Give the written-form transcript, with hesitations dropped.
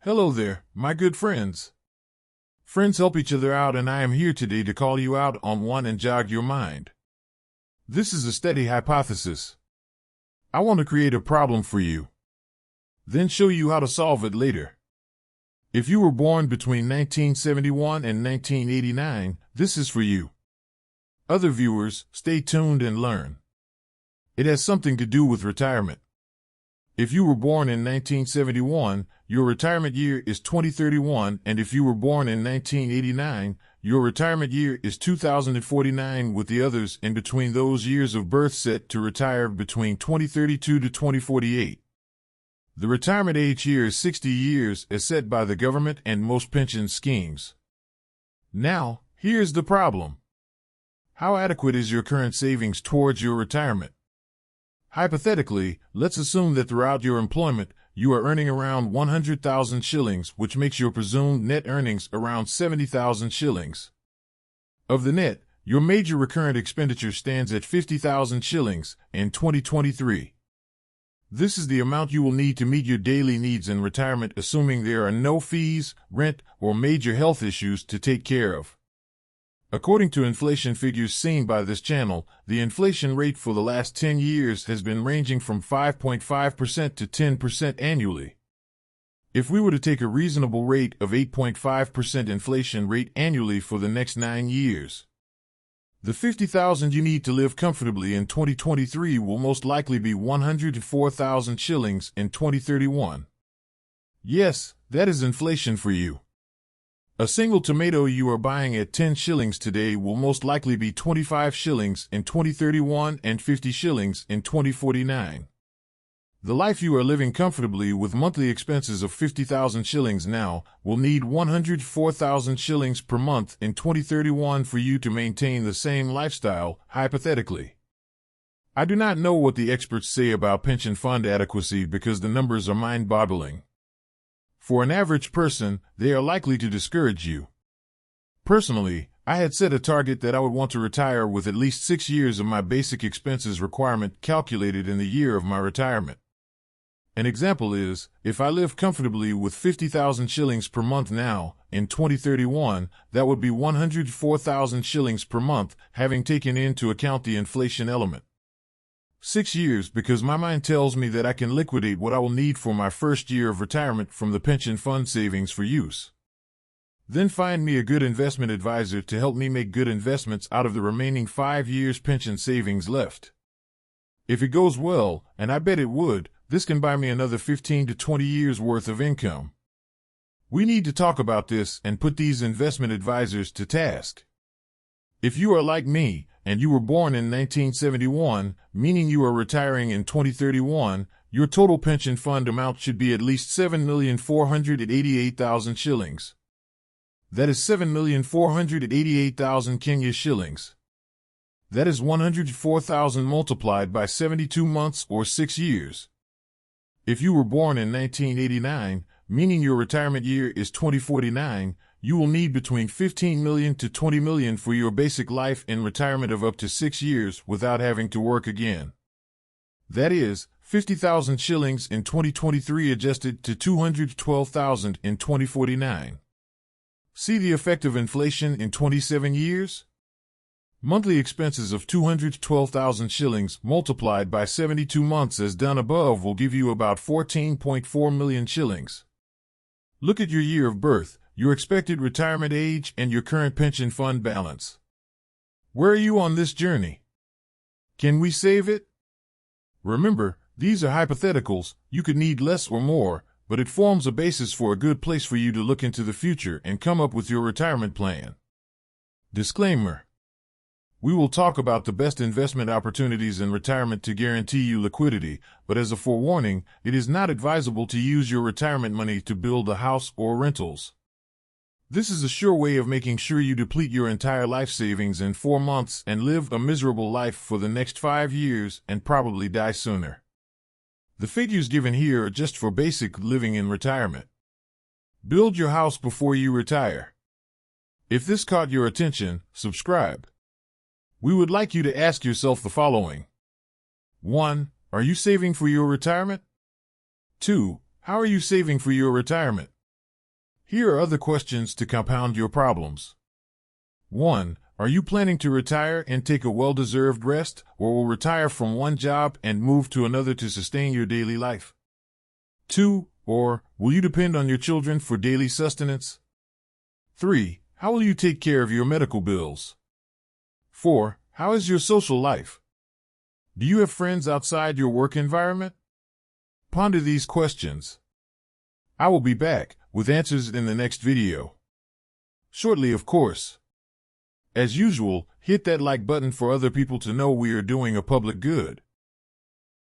Hello there, my good friends. Friends help each other out, and I am here today to call you out on one and jog your mind. This is a steady hypothesis. I want to create a problem for you, then show you how to solve it later. If you were born between 1971 and 1989, this is for you. Other viewers, stay tuned and learn. It has something to do with retirement. If you were born in 1971, your retirement year is 2031, and if you were born in 1989, your retirement year is 2049, with the others in between those years of birth set to retire between 2032 to 2048. The retirement age here is 60 years as set by the government and most pension schemes. Now, here's the problem. How adequate is your current savings towards your retirement? Hypothetically, let's assume that throughout your employment, you are earning around 100,000 shillings, which makes your presumed net earnings around 70,000 shillings. Of the net, your major recurrent expenditure stands at 50,000 shillings in 2023. This is the amount you will need to meet your daily needs in retirement, assuming there are no fees, rent, or major health issues to take care of. According to inflation figures seen by this channel, the inflation rate for the last 10 years has been ranging from 5.5% to 10% annually. If we were to take a reasonable rate of 8.5% inflation rate annually for the next 9 years, the 50,000 you need to live comfortably in 2023 will most likely be 104,000 shillings in 2031. Yes, that is inflation for you. A single tomato you are buying at 10 shillings today will most likely be 25 shillings in 2031 and 50 shillings in 2049. The life you are living comfortably with monthly expenses of 50,000 shillings now will need 104,000 shillings per month in 2031 for you to maintain the same lifestyle, hypothetically. I do not know what the experts say about pension fund adequacy because the numbers are mind-boggling. For an average person, they are likely to discourage you. Personally, I had set a target that I would want to retire with at least 6 years of my basic expenses requirement calculated in the year of my retirement. An example is, if I live comfortably with 50,000 shillings per month now, in 2031, that would be 104,000 shillings per month, having taken into account the inflation element. 6 years, because my mind tells me that I can liquidate what I will need for my first year of retirement from the pension fund savings for use. Then find me a good investment advisor to help me make good investments out of the remaining 5 years pension savings left. If it goes well, and I bet it would, this can buy me another 15 to 20 years worth of income. We need to talk about this and put these investment advisors to task. If you are like me, and you were born in 1971, meaning you are retiring in 2031, your total pension fund amount should be at least 7,488,000 shillings. That is 7,488,000 Kenya shillings. That is 104,000 multiplied by 72 months or 6 years. If you were born in 1989, meaning your retirement year is 2049, you will need between 15 million to 20 million for your basic life in retirement of up to 6 years without having to work again. That is, 50,000 shillings in 2023 adjusted to 212,000 in 2049. See the effect of inflation in 27 years? Monthly expenses of 212,000 shillings multiplied by 72 months as done above will give you about 14.4 million shillings. Look at your year of birth, your expected retirement age, and your current pension fund balance. Where are you on this journey? Can we save it? Remember, these are hypotheticals, you could need less or more, but it forms a basis for a good place for you to look into the future and come up with your retirement plan. Disclaimer. We will talk about the best investment opportunities in retirement to guarantee you liquidity, but as a forewarning, it is not advisable to use your retirement money to build a house or rentals. This is a sure way of making sure you deplete your entire life savings in 4 months and live a miserable life for the next 5 years and probably die sooner. The figures given here are just for basic living in retirement. Build your house before you retire. If this caught your attention, subscribe. We would like you to ask yourself the following. 1. Are you saving for your retirement? 2. How are you saving for your retirement? Here are other questions to compound your problems. 1. Are you planning to retire and take a well-deserved rest, or will retire from one job and move to another to sustain your daily life? 2. Or, will you depend on your children for daily sustenance? 3. How will you take care of your medical bills? 4. How is your social life? Do you have friends outside your work environment? Ponder these questions. I will be back with answers in the next video. Shortly, of course. As usual, hit that like button for other people to know we are doing a public good.